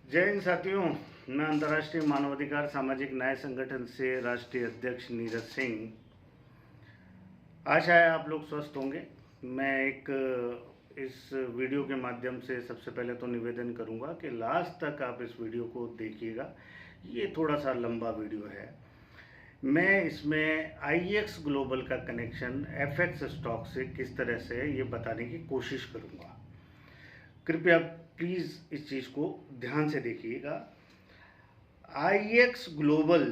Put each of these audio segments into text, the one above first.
जय हिंद साथियों, मैं अंतर्राष्ट्रीय मानवाधिकार सामाजिक न्याय संगठन से राष्ट्रीय अध्यक्ष नीरज सिंह। आशा है आप लोग स्वस्थ होंगे। मैं इस वीडियो के माध्यम से सबसे पहले तो निवेदन करूंगा कि लास्ट तक आप इस वीडियो को देखिएगा। ये थोड़ा सा लंबा वीडियो है। मैं इसमें IEX ग्लोबल का कनेक्शन FX स्टॉक से किस तरह से ये बताने की कोशिश करूंगा। कृपया प्लीज़ इस चीज़ को ध्यान से देखिएगा। IEX ग्लोबल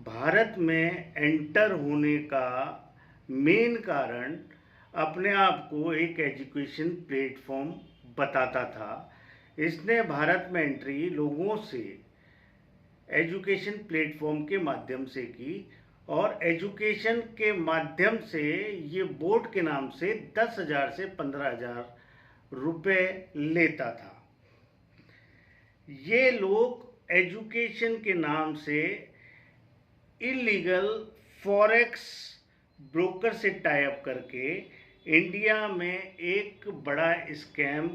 भारत में एंटर होने का मेन कारण अपने आप को एक एजुकेशन प्लेटफॉर्म बताता था। इसने भारत में एंट्री लोगों से एजुकेशन प्लेटफॉर्म के माध्यम से की और एजुकेशन के माध्यम से ये बोर्ड के नाम से 10,000 से 15,000 रुपये लेता था। ये लोग एजुकेशन के नाम से इलीगल फॉरेक्स ब्रोकर से टाई अप करके इंडिया में एक बड़ा स्कैम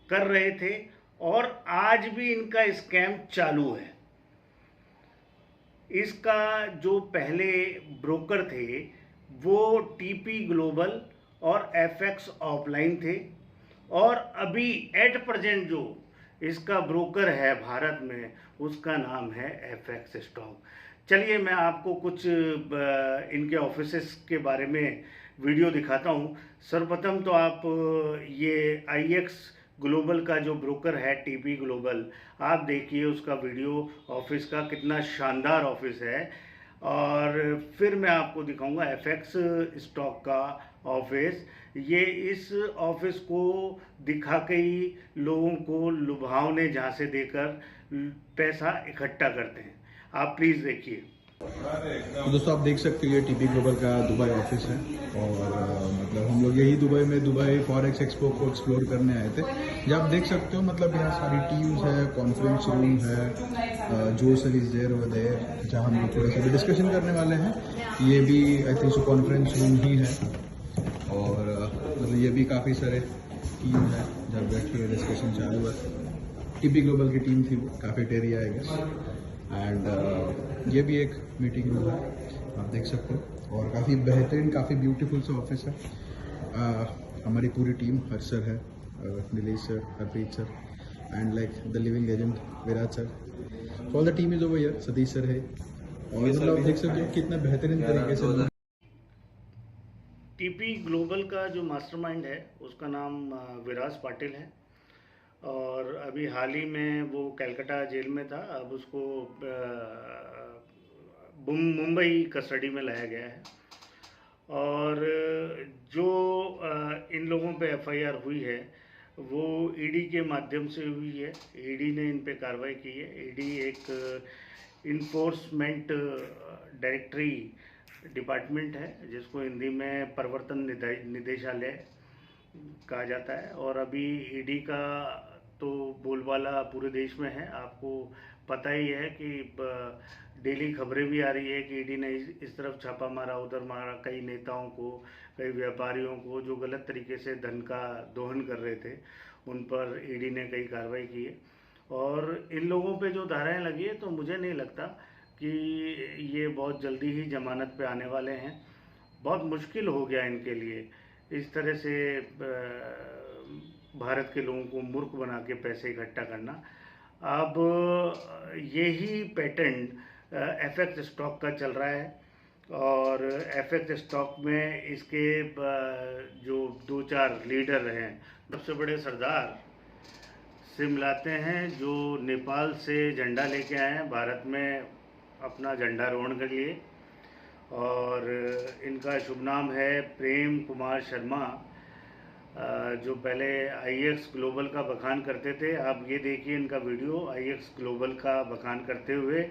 कर रहे थे और आज भी इनका स्कैम चालू है। इसका जो पहले ब्रोकर थे वो TP ग्लोबल और FX ऑफलाइन थे और अभी एट प्रेजेंट जो इसका ब्रोकर है भारत में उसका नाम है FX स्टॉक। चलिए मैं आपको कुछ इनके ऑफिसेस के बारे में वीडियो दिखाता हूँ। सर्वप्रथम तो आप ये IEX ग्लोबल का जो ब्रोकर है TP ग्लोबल, आप देखिए उसका वीडियो ऑफिस का कितना शानदार ऑफिस है। और फिर मैं आपको दिखाऊंगा FX स्टॉक का ऑफिस। ये इस ऑफिस को दिखा के ही लोगों को लुभावने झांसे देकर पैसा इकट्ठा करते हैं। आप प्लीज़ देखिए। तो दोस्तों आप देख सकते हो ये TP ग्लोबल का दुबई ऑफिस है और मतलब हम लोग यही दुबई फॉरेक्स एक्सपो को एक्सप्लोर करने आए थे। ये आप देख सकते हो मतलब यहाँ सारी टीम्स है, कॉन्फ्रेंस रूम है, जो sir is there over there जहाँ हम लोग थोड़ा सा भी डिस्कशन करने वाले हैं। ये भी I think so conference room ही है और मतलब ये भी काफ़ी सारे टीम है जब बैठे डिस्कशन चालू है। TP ग्लोबल की टीम थी वो कैफेटेरिया आई गेस एंड ये भी एक मीटिंग रूम है, आप देख सकते हो। और काफ़ी बेहतरीन, काफ़ी ब्यूटीफुल सा ऑफिस है। हमारी पूरी टीम, हर्ष सर है, Nilesh sir, Harpreet sir and like the living legend Viraj sir. All the team is over here, Satish sir है और मतलब आप देख सकते हो कितना बेहतरीन तरीके से। TP ग्लोबल का जो मास्टरमाइंड है उसका नाम विराज पाटिल है और अभी हाल ही में वो कलकत्ता जेल में था। अब उसको मुंबई कस्टडी में लाया गया है और जो इन लोगों पे FIR हुई है वो ED के माध्यम से हुई है। ED ने इन पे कार्रवाई की है। ED एक इन्फोर्समेंट डायरेक्टरी डिपार्टमेंट है जिसको हिंदी में प्रवर्तन निदेशालय कहा जाता है। और अभी ED का तो बोलबाला पूरे देश में है। आपको पता ही है कि डेली खबरें भी आ रही है कि ED ने इस तरफ छापा मारा, उधर मारा। कई नेताओं को, कई व्यापारियों को जो गलत तरीके से धन का दोहन कर रहे थे उन पर ED ने कई कार्रवाई की है। और इन लोगों पे जो धाराएं लगी है तो मुझे नहीं लगता कि ये बहुत जल्दी ही जमानत पे आने वाले हैं। बहुत मुश्किल हो गया इनके लिए इस तरह से भारत के लोगों को मूर्ख बना के पैसे इकट्ठा करना। अब यही पैटर्न FX स्टॉक का चल रहा है और FX स्टॉक में इसके जो 2-4 लीडर हैं, सबसे बड़े सरदार से मिलाते हैं जो नेपाल से झंडा लेके आए हैं भारत में अपना झंडारोहण के लिए। और इनका शुभ नाम है प्रेम कुमार शर्मा, जो पहले IEX ग्लोबल का बखान करते थे। आप ये देखिए इनका वीडियो IEX ग्लोबल का बखान करते हुए।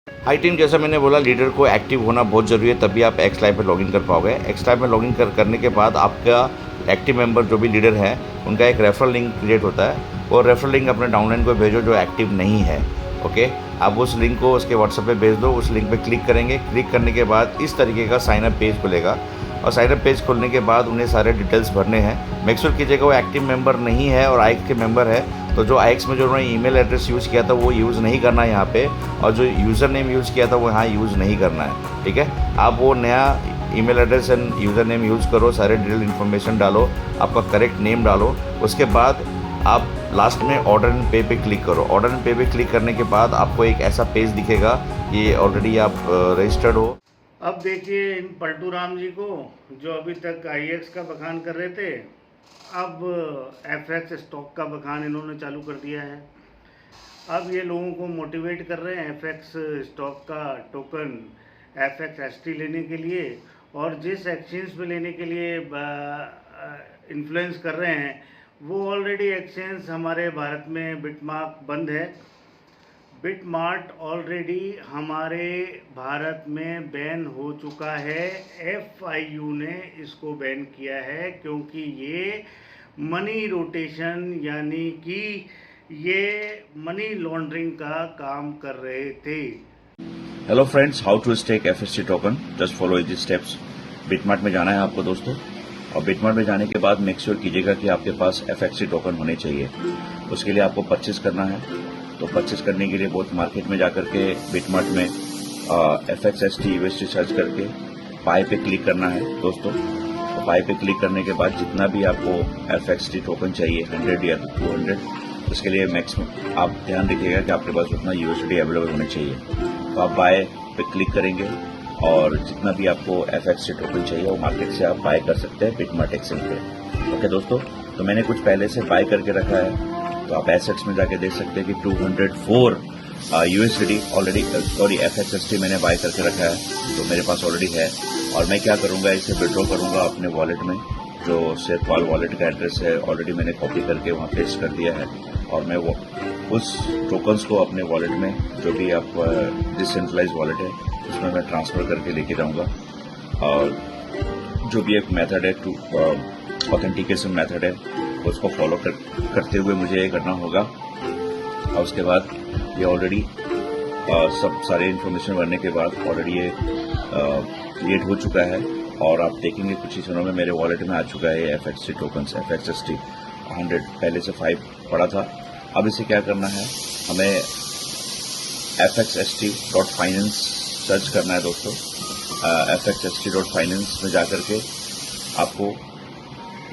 हाई टीम, जैसा मैंने बोला, लीडर को एक्टिव होना बहुत ज़रूरी है, तभी आप X लाइव में लॉगिन कर पाओगे। X लाइव में लॉगिन करने के बाद आपका एक्टिव मेंबर जो भी लीडर है उनका एक रेफरल लिंक क्रिएट होता है और रेफरल लिंक अपने डाउनलाइन को भेजो जो एक्टिव नहीं है। ओके, आप उस लिंक को उसके व्हाट्सएप पे भेज दो। उस लिंक पे क्लिक करेंगे। क्लिक करने के बाद इस तरीके का साइन अप पेज खुलेगा। और साइन अप पेज खोलने के बाद उन्हें सारे डिटेल्स भरने हैं। मेक श्योर कीजिएगा वो एक्टिव मेंबर नहीं है और आईएक्स के मेंबर है, तो जो आईएक्स में जो उन्होंने ईमेल एड्रेस यूज़ किया था वो यूज़ नहीं करना है यहाँ पे, और जो यूज़र नेम यूज़ किया था वो यहाँ यूज़ नहीं करना है। ठीक है, आप वो नया email address end user name use करो, सारे डिटेल इन्फॉर्मेशन डालो, आपका करेक्ट नेम डालो। उसके बाद आप लास्ट में ऑर्डर एंड पे पे क्लिक करो। ऑर्डर एंड पे पे क्लिक करने के बाद आपको एक ऐसा पेज दिखेगा, ये ऑलरेडी आप रजिस्टर्ड हो। अब देखिए इन पलटू राम जी को, जो अभी तक आईएक्स का बखान कर रहे थे, अब एफएक्स स्टॉक का बखान इन्होंने चालू कर दिया है। अब ये लोगों को मोटिवेट कर रहे हैं एफएक्स स्टॉक का टोकन FXST लेने के लिए, और जिस एक्सचेंज पे लेने के लिए इन्फ्लुएंस कर रहे हैं वो ऑलरेडी एक्सचेंज हमारे भारत में बिटमार्क बंद है। बिटमार्ट ऑलरेडी हमारे भारत में बैन हो चुका है। FIU ने इसको बैन किया है क्योंकि ये मनी रोटेशन यानी कि ये मनी लॉन्ड्रिंग का काम कर रहे थे। Hello friends, how to stake FXT token, just follow this steps. BitMart में जाना है आपको दोस्तों, और बिटमार्ट में जाने के बाद मेक श्योर कीजिएगा कि आपके पास FXT टोकन होने चाहिए। उसके लिए आपको परचेज करना है, तो परचेज करने के लिए बहुत मार्केट में जाकर के बिटमार्ट में FXST UST सर्च करके बाय पे क्लिक करना है दोस्तों। तो बाय पे क्लिक करने के बाद जितना भी आपको FXT टोकन चाहिए 100 या 200, उसके लिए मैक्सिमम आप ध्यान रखिएगा कि आपके पास उतना USD अवेलेबल होने चाहिए। तो आप बाय पे क्लिक करेंगे और जितना भी आपको FXT टोकन चाहिए वो मार्केट से आप बाय कर सकते हैं बिटमार्ट एक्सचेंज पे। ओके दोस्तों, तो मैंने कुछ पहले से बाय करके रखा है, तो आप एसेट्स में जाके देख सकते हैं कि 204 USD ऑलरेडी, सॉरी FXST मैंने बाय करके रखा है, तो मेरे पास ऑलरेडी है। और मैं क्या करूंगा, इसे विड्रॉ करूंगा अपने वॉलेट में, जो शेयरपाल वॉलेट का एड्रेस है ऑलरेडी मैंने कॉपी करके वहाँ पेस्ट कर दिया है, और मैं वो उस टोकन्स को अपने वॉलेट में, जो भी आप डिसेंट्रलाइज वॉलेट है उसमें मैं ट्रांसफर करके लेके जाऊंगा। और जो भी एक मेथड है, टू ऑथेंटिकेशन मेथड है, उसको फॉलो करते हुए मुझे ये करना होगा। और उसके बाद ये ऑलरेडी सब सारे इन्फॉर्मेशन भरने के बाद ऑलरेडी ये क्रिएट हो चुका है, और आप देखेंगे कुछ ही दिनों में मेरे वॉलेट में आ चुका है FXT टोकन्स FXST 100। पहले से 5 पड़ा था। अब इसे क्या करना है, हमें FXST.finance सर्च करना है दोस्तों। FXST.finance में जाकर के आपको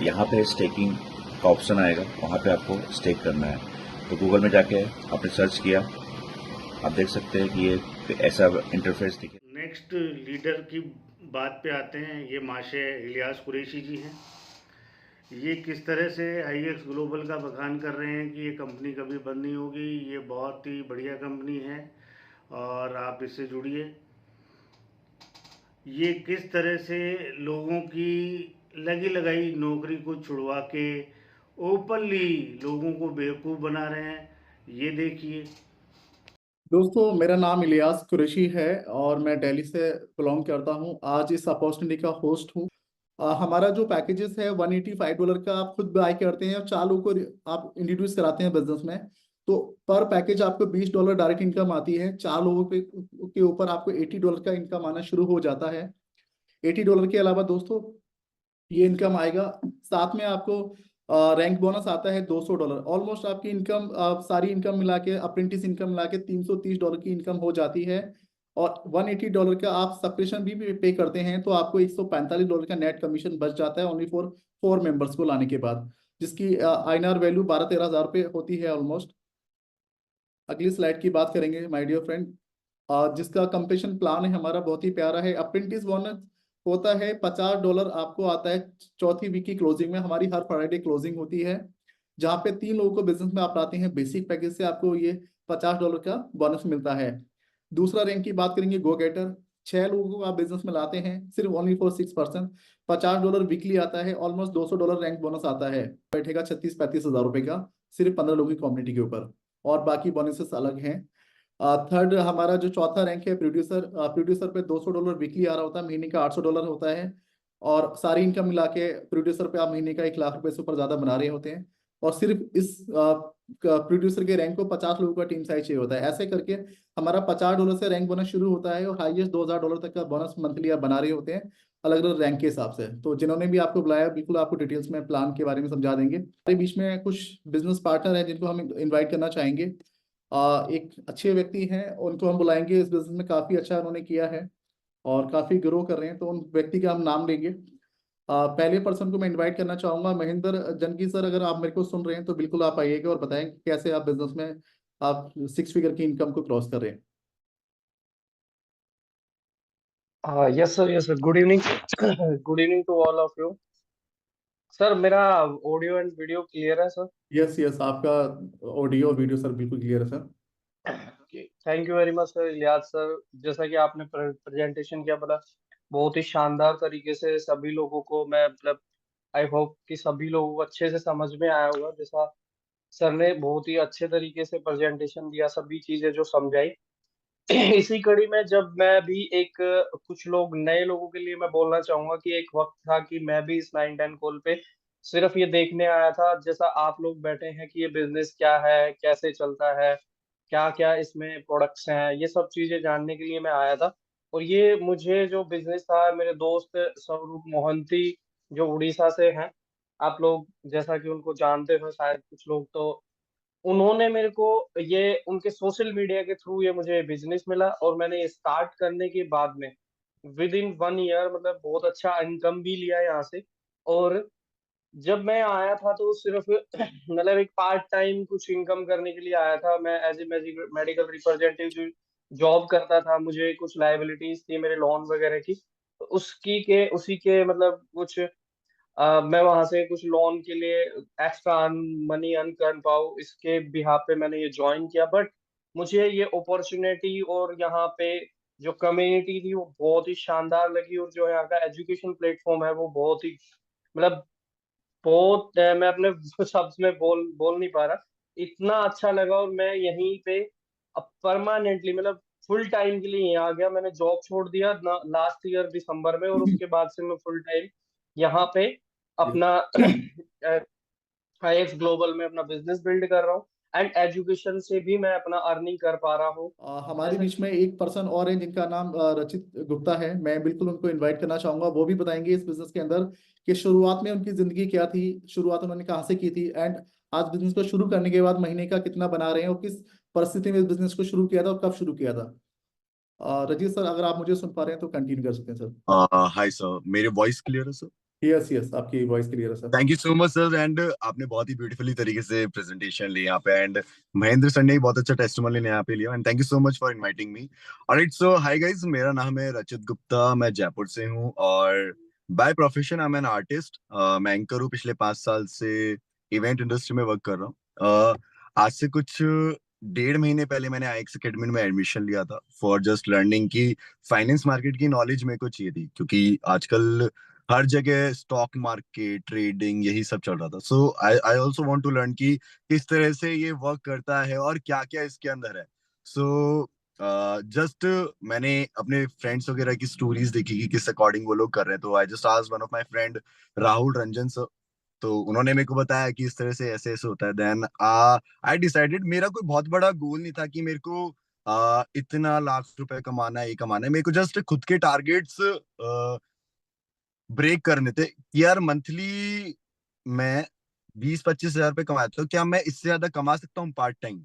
यहाँ पे स्टेकिंग का ऑप्शन आएगा, वहाँ पे आपको स्टेक करना है। तो गूगल में जाके आपने सर्च किया, आप देख सकते हैं कि ये ऐसा इंटरफेस दिखे। नेक्स्ट लीडर की बात पे आते हैं। ये माशे इलियास कुरैशी जी हैं। ये किस तरह से IEX ग्लोबल का बखान कर रहे हैं कि ये कंपनी कभी बंद नहीं होगी, ये बहुत ही बढ़िया कंपनी है और आप इससे जुड़िए। ये किस तरह से लोगों की लगी लगाई नौकरी को छुड़वा के ओपनली लोगों को बेवकूफ़ बना रहे हैं, ये देखिए। दोस्तों, मेरा नाम इलियास कुरैशी है और मैं दिल्ली से बिलोंग करता हूं। आज इस अपॉर्चुनिटी का होस्ट हूं। हमारा जो पैकेजेस है $185 का आप खुद बाय करते हैं और 4 लोगों को आप इंट्रोड्यूस कराते हैं बिजनेस में, तो पर पैकेज आपको $20 डायरेक्ट इनकम आती है। 4 लोगों के ऊपर आपको $80 का इनकम आना शुरू हो जाता है। $80 के अलावा दोस्तों ये इनकम आएगा, साथ में आपको रैंक बोनस आता है $200। ऑलमोस्ट आपकी इनकम सारी इनकम मिला के, अप्रेंटिस इनकम मिला के $330 की इनकम हो जाती है। और $180 का आप सब्सक्रिप्शन भी पे करते हैं, तो आपको $145 का नेट कमीशन बच जाता है ओनली फॉर 4 मेंबर्स को लाने के बाद, जिसकी INR वैल्यू 12-13 हज़ार रुपये होती है ऑलमोस्ट। अगली स्लाइड की बात करेंगे माय डियर फ्रेंड, जिसका कंपेशन प्लान है हमारा बहुत ही प्यारा है। अप्रेंटिस बोनस होता है $50 आपको आता है चौथी वीक की क्लोजिंग में। हमारी हर फ्राइडे क्लोजिंग होती है, जहाँ पे 3 लोगों को बिजनेस में आप लाते हैं। बेसिक पैकेज से आपको ये $50 का बोनस मिलता है। दूसरा रैंक की बात करेंगे, गो गेटर। 6 लोगों को आप बिजनेस में लाते हैं, सिर्फ ओनली फॉर 6%, $50 वीकली आता है। ऑलमोस्ट $200 रैंक बोनस आता है, बैठेगा 36-35 हज़ार रुपए का, सिर्फ 15 लोगों की कम्युनिटी के ऊपर, और बाकी बोनसेस अलग हैं। थर्ड हमारा जो चौथा रैंक है प्रोड्यूसर। प्रोड्यूसर पे $200 वीकली आ रहा होता है, महीने का $800 होता है, और सारी इनकम मिला के प्रोड्यूसर पे आप महीने का 1 लाख रुपए से ऊपर ज्यादा बना रहे होते हैं। और सिर्फ इस प्रोड्यूसर के रैंक को 50 लोगों का टीम साइज चाहिए होता है। ऐसे करके हमारा $50 से रैंक बोनस शुरू होता है और हाईएस्ट $2000 तक का बोनस मंथली आप बना रहे होते हैं। अलग अलग रैंक के हिसाब से। तो जिन्होंने भी आपको बुलाया, बिल्कुल आपको डिटेल्स में प्लान के बारे में समझा देंगे। हमारे बीच में कुछ बिजनेस पार्टनर हैं जिनको हम इनवाइट करना चाहेंगे। एक अच्छे व्यक्ति हैं, उनको हम बुलाएंगे। इस बिजनेस में काफ़ी अच्छा उन्होंने किया है और काफ़ी ग्रो कर रहे हैं, तो उन व्यक्ति का हम नाम लेंगे। पहले पर्सन को मैं इनवाइट करना चाहूंगा महेंद्र जनकी सर। अगर आप मेरे को सुन रहे हैं तो बिल्कुल आप आइएगा और बताएं कैसे आप बिजनेस में आप 6 फिगर की इनकम को क्रॉस कर रहे हैं। Yes, sir. Yes, sir. Good evening. Good evening to all of you. Sir मेरा ऑडियो एंड वीडियो क्लियर है सर? यस यस, आपका ऑडियो और वीडियो सर बिल्कुल क्लियर है sir. Thank you very much sir Ilyas sir. जैसा कि आपने presentation किया, बड़ा बहुत ही शानदार तरीके से सभी लोगों को, मैं मतलब आई होप कि सभी लोगों को अच्छे से समझ में आया होगा। जैसा सर ने बहुत ही अच्छे तरीके से प्रेजेंटेशन दिया, सभी चीजें जो समझाई। इसी कड़ी में जब मैं भी एक कुछ लोग नए लोगों के लिए मैं बोलना चाहूंगा कि एक वक्त था कि मैं भी इस 9-10 कॉल पे सिर्फ ये देखने आया था, जैसा आप लोग बैठे हैं, कि ये बिजनेस क्या है, कैसे चलता है, क्या क्या इसमें प्रोडक्ट्स हैं, ये सब चीजें जानने के लिए मैं आया था। और ये मुझे जो बिजनेस था, मेरे दोस्त स्वरूप मोहंती जो उड़ीसा से हैं, आप लोग जैसा कि उनको जानते हो शायद कुछ लोग, तो उन्होंने मेरे को ये उनके सोशल मीडिया के थ्रू ये मुझे बिजनेस मिला। और मैंने ये स्टार्ट करने के बाद में विद इन 1 ईयर मतलब बहुत अच्छा इनकम भी लिया यहाँ से। और जब मैं आया था तो सिर्फ मतलब एक पार्ट टाइम कुछ इनकम करने के लिए आया था। मैं as a medical representative job करता था, मुझे कुछ लाइबिलिटीज थी मेरे लोन वगैरह की, तो उसकी के उसी के मतलब कुछ मैं वहां से कुछ लोन के लिए एक्स्ट्रा मनी अर्न कर पाऊँ, इसके बिहाफ पे मैंने ये ज्वाइन किया। बट मुझे ये अपॉर्चुनिटी और यहाँ पे जो कम्युनिटी थी वो बहुत ही शानदार लगी। और जो यहाँ का एजुकेशन प्लेटफॉर्म है वो बहुत ही मतलब बहुत मैं अपने शब्द में बोल नहीं पा रहा, इतना अच्छा लगा। और मैं यहीं पे अब परमानेंटली मतलब फुल टाइम के लिए यहाँ आ गया। मैंने जॉब छोड़ दिया लास्ट ईयर दिसंबर में, और उसके बाद से मैं फुल टाइम यहाँ पे अपना आईएक्स ग्लोबल में अपना बिजनेस बिल्ड कर रहा हूँ। एंड एजुकेशन से भी मैं अपना अर्निंग कर पा रहा हूँ। हमारे जैसा बीच में एक पर्सन और है जिनका नाम रचित गुप्ता है। मैं बिल्कुल उनको इनवाइट करना चाहूंगा। वो भी बताएंगे इस बिजनेस के अंदर कि शुरुआत में उनकी जिंदगी क्या थी, शुरुआत उन्होंने कहाँ से की थी, एंड आज बिजनेस को शुरू करने के बाद महीने का कितना बना रहे हैं और किस परिस्थिति में इस बिजनेस को शुरू किया था और कब शुरू किया था। रचित सर, अगर आप मुझे सुन पा रहे हैं तो कंटिन्यू कर सकते हैं सर। हाय सर, मेरे वॉइस क्लियर है सर? यस यस, आपकी वॉइस क्लियर है sir. Thank you so much sir. And आपने बहुत ही ब्यूटीफुली तरीके से प्रेजेंटेशन ली यहाँ पे, एंड महेंद्र सर ने भी बहुत अच्छा टेस्टिमोनियल यहाँ पे लिया, and thank you so much for inviting me. Alright, so hi guys, मेरा नाम है रचित गुप्ता, मैं जयपुर से हूँ और by profession I am an artist. मैं एंकर हूँ, पिछले 5 साल से इवेंट इंडस्ट्री में वर्क कर रहा हूँ। आज से कुछ 1.5 महीने पहले मैंने आईएक्स अकेडमी में एडमिशन लिया था फॉर जस्ट लर्निंग की फाइनेंस मार्केट की नॉलेज मेरे को चाहिए थी, क्योंकि आजकल हर जगह स्टॉक मार्केट ट्रेडिंग यही सब चल रहा था। So I I also want to learn कि किस तरह से ये वर्क करता है और क्या क्या इसके अंदर है। सो जस्ट मैंने अपने फ्रेंड्स वगैरह की स्टोरीज देखी कि किस अकॉर्डिंग वो लोग कर रहे हैं, तो I just asked one of my friend Rahul Ranjan sir, तो उन्होंने मेरे को बताया कि इस तरह से ऐसे ऐसे होता है। देन आई डिसाइडेड, मेरा कोई बहुत बड़ा गोल नहीं था कि मेरे को इतना लाख रुपए कमाना है, ये कमाना है। मेरे को जस्ट खुद के टारगेट्स ब्रेक करने थे कि यार मंथली मैं 20-25 हजार रुपये कमाता हूँ, क्या मैं इससे ज्यादा कमा सकता हूँ पार्ट टाइम,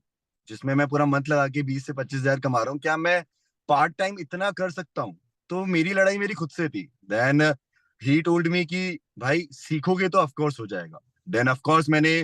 जिसमें मैं पूरा मंथ लगा के 20 से 25 हजार कमा रहा हूँ, क्या मैं पार्ट टाइम इतना कर सकता हूँ? तो मेरी लड़ाई मेरी खुद से थी। देन ही टोल्ड मी कि भाई सीखोगे तो ऑफकोर्स हो जाएगा। देन ऑफकोर्स मैंने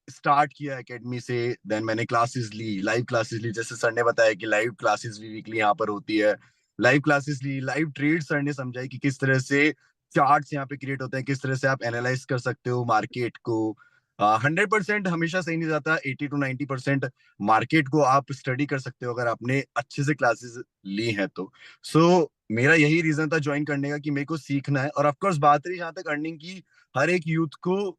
स्टार्ट किया एकेडमी से। देन मैंने क्लासेस ली, लाइव क्लासेस ली, जैसे सर ने बताया कि लाइव क्लासेस भी वीकली यहाँ पर होती है। लाइव क्लासेस ली, लाइव ट्रेड सर ने समझाई कि किस तरह से चार्ट्स यहाँ पे क्रिएट होते हैं, किस तरह से आप एनालाइज कर सकते हो मार्केट को। 100% हमेशा सही नहीं जाता, 80 to 90% मार्केट को आप स्टडी कर सकते हो अगर आपने अच्छे से क्लासेस ली हैं तो। सो मेरा यही रीजन था ज्वाइन करने का कि मेरे को सीखना है। और ऑफकोर्स बात रही जहाँ तक अर्निंग की, हर एक यूथ को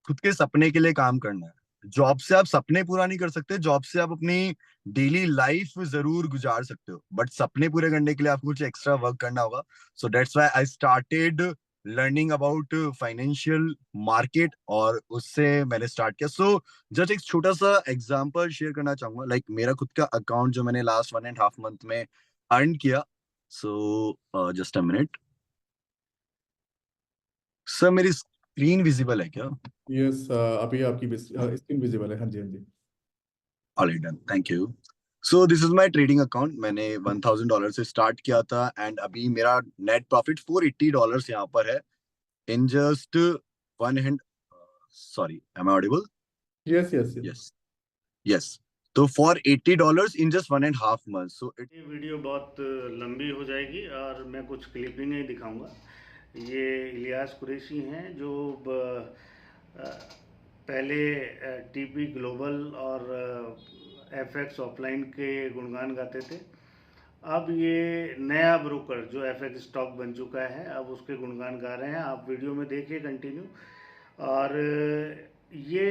खुद के सपने के लिए काम करना है। जॉब से आप सपने पूरा नहीं कर सकते, जॉब से आप अपनी डेली लाइफ जरूर गुजार सकते हो, बट सपने पूरे करने के लिए आपको कुछ एक्स्ट्रा वर्क करना होगा। So that's why I started learning about financial market, और उससे मैंने स्टार्ट किया। सो जस्ट एक छोटा सा एग्जांपल शेयर करना चाहूंगा, लाइक मेरा खुद का अकाउंट जो मैंने लास्ट 1.5 मंथ में अर्न किया। So just a minute. Sir मेरी स्क्रीन विजिबल है क्या? यस, अभी आपकी स्क्रीन विजिबल है। हाँ जी, हाँ जी। Alright done, thank you. So this is my trading account. मैंने $1000 से स्टार्ट किया था एंड अभी मेरा नेट प्रॉफिट $480 यहाँ पर है in just one hand. Sorry, am I audible? Yes, yes, yes. Yes, yes. तो $480 in just 1.5 month, so it. ये वीडियो बहुत लंबी हो जाएगी और मैं कुछ क्लिपिंग ही दिखाऊंगा। ये इलियास कुरैशी हैं जो पहले टीपी ग्लोबल और एफएक्स ऑफलाइन के गुणगान गाते थे। अब ये नया ब्रोकर जो एफएक्स स्टॉक बन चुका है, अब उसके गुणगान गा रहे हैं। आप वीडियो में देखिए कंटिन्यू। और ये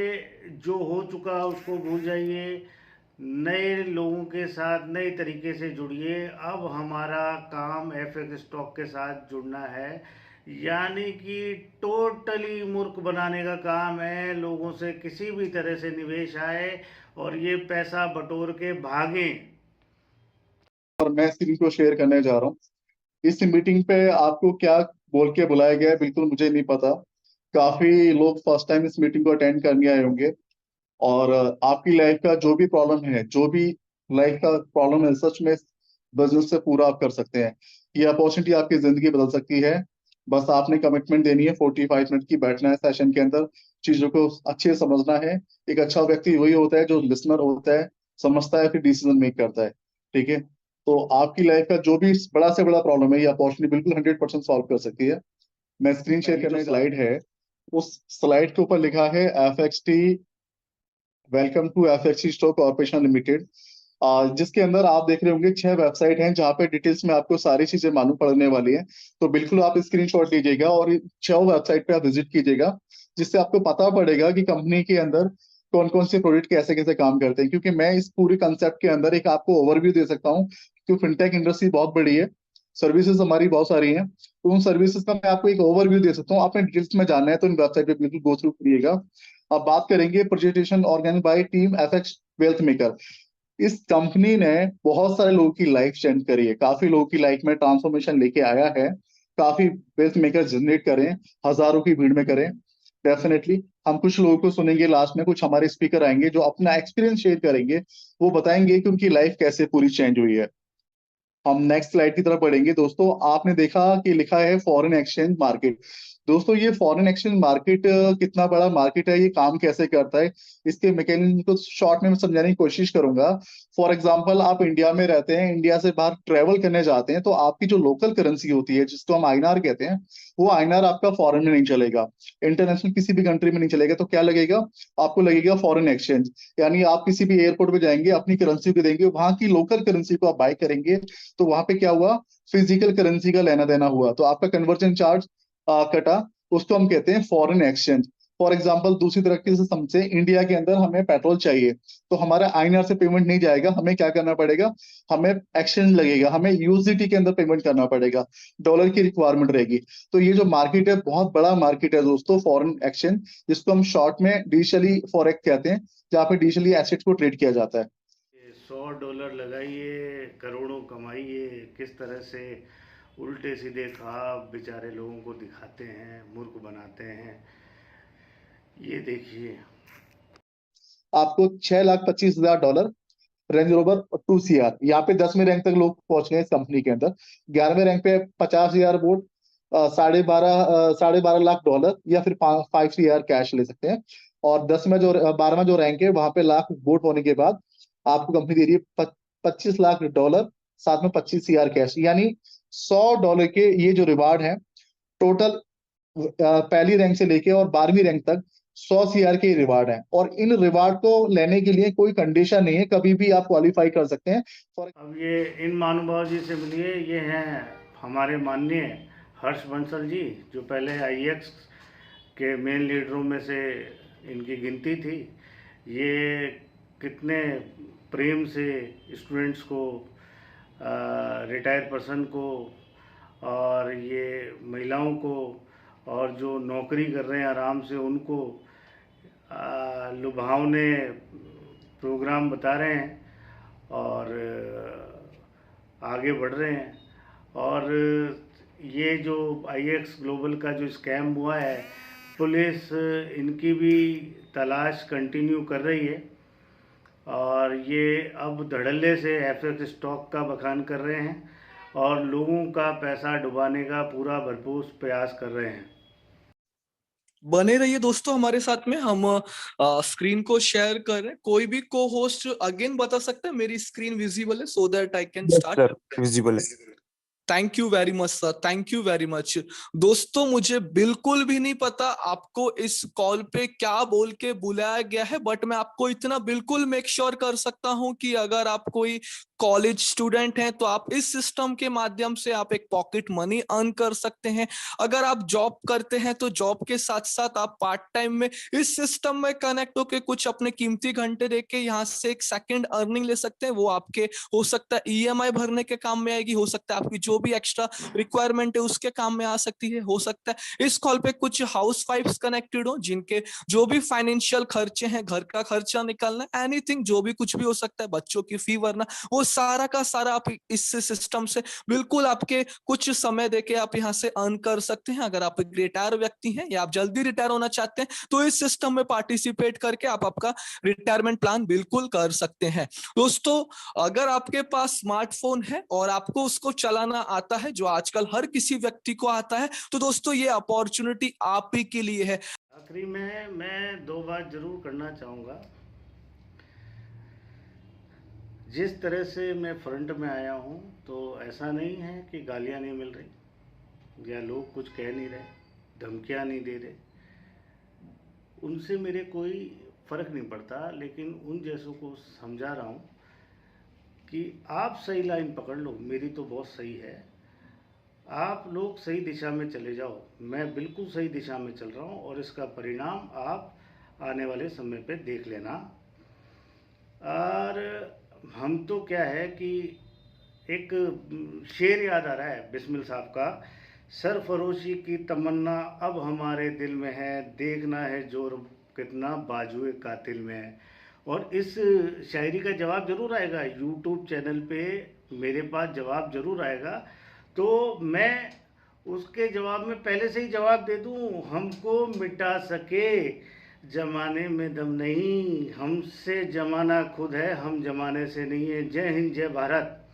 जो हो चुका उसको भूल जाइए, नए लोगों के साथ नए तरीके से जुड़िए। अब हमारा काम एफएक्स स्टॉक के साथ जुड़ना है, यानी कि टोटली मूर्ख बनाने का काम है। लोगों से किसी भी तरह से निवेश आए और ये पैसा बटोर के भागें। और मैं स्क्रीन को शेयर करने जा रहा हूँ। इस मीटिंग पे आपको क्या बोल के बुलाया गया है बिल्कुल मुझे नहीं पता। काफी लोग फर्स्ट टाइम इस मीटिंग को अटेंड करने आए होंगे। और आपकी लाइफ का जो भी प्रॉब्लम है, जो भी लाइफ का प्रॉब्लम है, सच में बिजनेस से पूरा आप कर सकते हैं। ये अपॉर्चुनिटी आपकी जिंदगी बदल सकती है। बस आपने कमिटमेंट देनी है। 45 मिनट की बैठना है सेशन के अंदर, चीजों को अच्छे से समझना है। एक अच्छा व्यक्ति वही होता है जो लिसनर होता है, समझता है, फिर डिसीजन मेक करता है। ठीक है। तो आपकी लाइफ का जो भी बड़ा से बड़ा प्रॉब्लम है, ये अपॉर्चुनिटी बिल्कुल 100% सॉल्व कर सकती है। मैं स्क्रीन शेयर करने स्लाइड है, उस स्लाइड के ऊपर लिखा है FXT, welcome to FXT stock corporation limited. जिसके अंदर आप देख रहे होंगे 6 वेबसाइट हैं जहाँ पे डिटेल्स में आपको सारी चीजें मालूम पड़ने वाली है। तो बिल्कुल आप स्क्रीनशॉट लीजिएगा और 6 वेबसाइट पे आप विजिट कीजिएगा, जिससे आपको पता पड़ेगा कि कंपनी के अंदर कौन कौन से प्रोडक्ट कैसे कैसे काम करते हैं। क्योंकि मैं इस पूरे कंसेप्ट के अंदर एक आपको ओवरव्यू दे सकता हूँ, क्योंकि फिनटेक इंडस्ट्री बहुत बड़ी है, सर्विसेज हमारी बहुत सारी हैं, तो उन सर्विसेज का मैं आपको एक ओवरव्यू दे सकता हूँ। आपने डिटेल्स में जानना है तो इन वेबसाइट पे बिल्कुल गो थ्रू करिएगा। अब बात करेंगे presentation organized by team FX wealth maker. इस कंपनी ने बहुत सारे लोगों की लाइफ चेंज करी है, काफी लोगों की लाइफ में ट्रांसफॉर्मेशन लेके आया है। काफी वेल्थ मेकर जनरेट करें, हजारों की भीड़ में करें। डेफिनेटली हम कुछ लोगों को सुनेंगे, लास्ट में कुछ हमारे स्पीकर आएंगे जो अपना एक्सपीरियंस शेयर करेंगे। वो बताएंगे कि उनकी लाइफ कैसे पूरी चेंज हुई है। हम नेक्स्ट स्लाइड की तरफ बढ़ेंगे। दोस्तों आपने देखा कि लिखा है फॉरेन एक्सचेंज मार्केट। दोस्तों ये फॉरेन एक्सचेंज मार्केट कितना बड़ा मार्केट है, ये काम कैसे करता है, इसके मैकेनिज्म को शॉर्ट में मैं समझाने की कोशिश करूंगा। फॉर एग्जांपल आप इंडिया में रहते हैं, इंडिया से बाहर ट्रेवल करने जाते हैं, तो आपकी जो लोकल करेंसी होती है जिसको हम INR कहते हैं, वो INR आपका फॉरेन में नहीं चलेगा, इंटरनेशनल किसी भी कंट्री में नहीं चलेगा। तो क्या लगेगा आपको? लगेगा फॉरेन एक्सचेंज। यानी आप किसी भी एयरपोर्ट पे जाएंगे, अपनी करेंसी को देंगे, वहां की लोकल करेंसी को आप बाय करेंगे, तो वहां पे क्या हुआ? फिजिकल करेंसी का लेना देना हुआ, तो आपका कन्वर्जन चार्ज कटा, उसको हम कहते हैं फॉरेन एक्सचेंज। फॉर एग्जांपल दूसरी तरीके से समझे, इंडिया के अंदर हमें पेट्रोल चाहिए, तो हमारा INR से पेमेंट नहीं जाएगा, हमें क्या करना पड़ेगा? हमें एक्सचेंज लगेगा, हमें USDT के अंदर पेमेंट करना पड़ेगा, डॉलर की रिक्वायरमेंट रहेगी। तो ये जो मार्केट है बहुत बड़ा मार्केट है दोस्तों, फॉरेन एक्सचेंज, जिसको हम शॉर्ट में डिजिटली फॉरेक्स कहते हैं, जहाँ पे डिजिटली एसेट्स को ट्रेड किया जाता है। $100 लगाइए, करोड़ों कमाइए। किस तरह से उल्टे सीधे ख्वाब बेचारे लोगों को दिखाते हैं, मूर्ख बनाते हैं, ये देखिए। आपको $6,25,000 रेंज रोवर 2 CR, यहाँ पे 10वें रैंक तक लोग पहुंच गए इस कंपनी के अंदर। 11वें रैंक पे 50,000 वोट, $12.5 लाख या फिर 5 CR कैश ले सकते हैं। और 12वां जो रैंक है, वहां पे लाख वोट होने के बाद आपको कंपनी दे रही है $25 लाख, साथ में 25 CR कैश, यानी $100 के ये जो रिवार्ड है टोटल, पहली रैंक से लेके और 12वीं रैंक तक 100 CR के रिवार्ड है। और इन रिवार्ड को लेने के लिए कोई कंडीशन नहीं है, कभी भी आप क्वालिफाई कर सकते हैं। अब ये इन महानुभाव जी से मिलिए। ये हैं हमारे माननीय हर्ष बंसल जी, जो पहले IEX के मेन लीडरों में से इनकी गिनती थी। ये कितने प्रेम से स्टूडेंट्स को, रिटायर पर्सन को, और ये महिलाओं को, और जो नौकरी कर रहे हैं आराम से उनको लुभावने प्रोग्राम बता रहे हैं और आगे बढ़ रहे हैं। और ये जो IX ग्लोबल का जो स्कैम हुआ है, पुलिस इनकी भी तलाश कंटिन्यू कर रही है और ये अब धड़ल्ले से FX स्टॉक का बखान कर रहे हैं और लोगों का पैसा डुबाने का पूरा भरपूर प्रयास कर रहे हैं। बने रहिए दोस्तों हमारे साथ में। हम स्क्रीन को शेयर कर रहे हैं। कोई भी को होस्ट अगेन बता सकता है मेरी स्क्रीन विजिबल है so that I can start? Sir visible है। Thank you very much sir, thank you very much. दोस्तों मुझे बिल्कुल भी नहीं पता आपको इस कॉल पे क्या बोल के बुलाया गया है, बट मैं आपको इतना बिल्कुल मेक श्योर कर सकता हूं कि अगर आप कोई कॉलेज स्टूडेंट हैं तो आप इस सिस्टम के माध्यम से आप एक पॉकेट मनी अर्न कर सकते हैं। अगर आप जॉब करते हैं तो जॉब के साथ साथ आप पार्ट टाइम में इस सिस्टम में कनेक्ट होकर कुछ अपने कीमती घंटे देके यहाँ से एक सेकंड अर्निंग ले सकते हैं। वो आपके हो सकता है EMI भरने के काम में आएगी, हो सकता है आपकी जो भी एक्स्ट्रा रिक्वायरमेंट है उसके काम में आ सकती है। हो सकता है इस कॉल पे कुछ हाउस वाइफ्स कनेक्टेड हो जिनके जो भी फाइनेंशियल खर्चे हैं, घर का खर्चा निकालना, एनीथिंग जो भी कुछ भी हो सकता है, बच्चों की फी भरना, वो सारा का सारा आप इस सिस्टम से बिल्कुल आपके कुछ समय देके आप यहाँ से अर्न कर सकते हैं। अगर आप एक रिटायर व्यक्ति हैं या आप जल्दी रिटायर होना चाहते हैं तो इस सिस्टम में पार्टिसिपेट करके आप आपका रिटायरमेंट प्लान बिल्कुल कर सकते हैं। दोस्तों अगर आपके पास स्मार्टफोन है और आपको उसको चलाना आता है, जो आजकल हर किसी व्यक्ति को आता है, तो दोस्तों ये अपॉर्चुनिटी आप ही के लिए है। आखिरी में मैं 2 बात जरूर करना चाहूँगा। जिस तरह से मैं फ्रंट में आया हूँ तो ऐसा नहीं है कि गालियाँ नहीं मिल रही या लोग कुछ कह नहीं रहे, धमकियाँ नहीं दे रहे, उनसे मेरे कोई फ़र्क नहीं पड़ता, लेकिन उन जैसों को समझा रहा हूँ कि आप सही लाइन पकड़ लो, मेरी तो बहुत सही है, आप लोग सही दिशा में चले जाओ। मैं बिल्कुल सही दिशा में चल रहा हूँ और इसका परिणाम आप आने वाले समय पे देख लेना। और हम तो क्या है कि एक शेर याद आ रहा है बिस्मिल साहब का, सरफरोशी की तमन्ना अब हमारे दिल में है, देखना है जोर कितना बाजुए कातिल में है। और इस शायरी का जवाब ज़रूर आएगा यूट्यूब चैनल पे, मेरे पास जवाब ज़रूर आएगा, तो मैं उसके जवाब में पहले से ही जवाब दे दूं। हमको मिटा सके जमाने में दम नहीं, हमसे जमाना खुद है, हम जमाने से नहीं है। जय हिंद, जय भारत।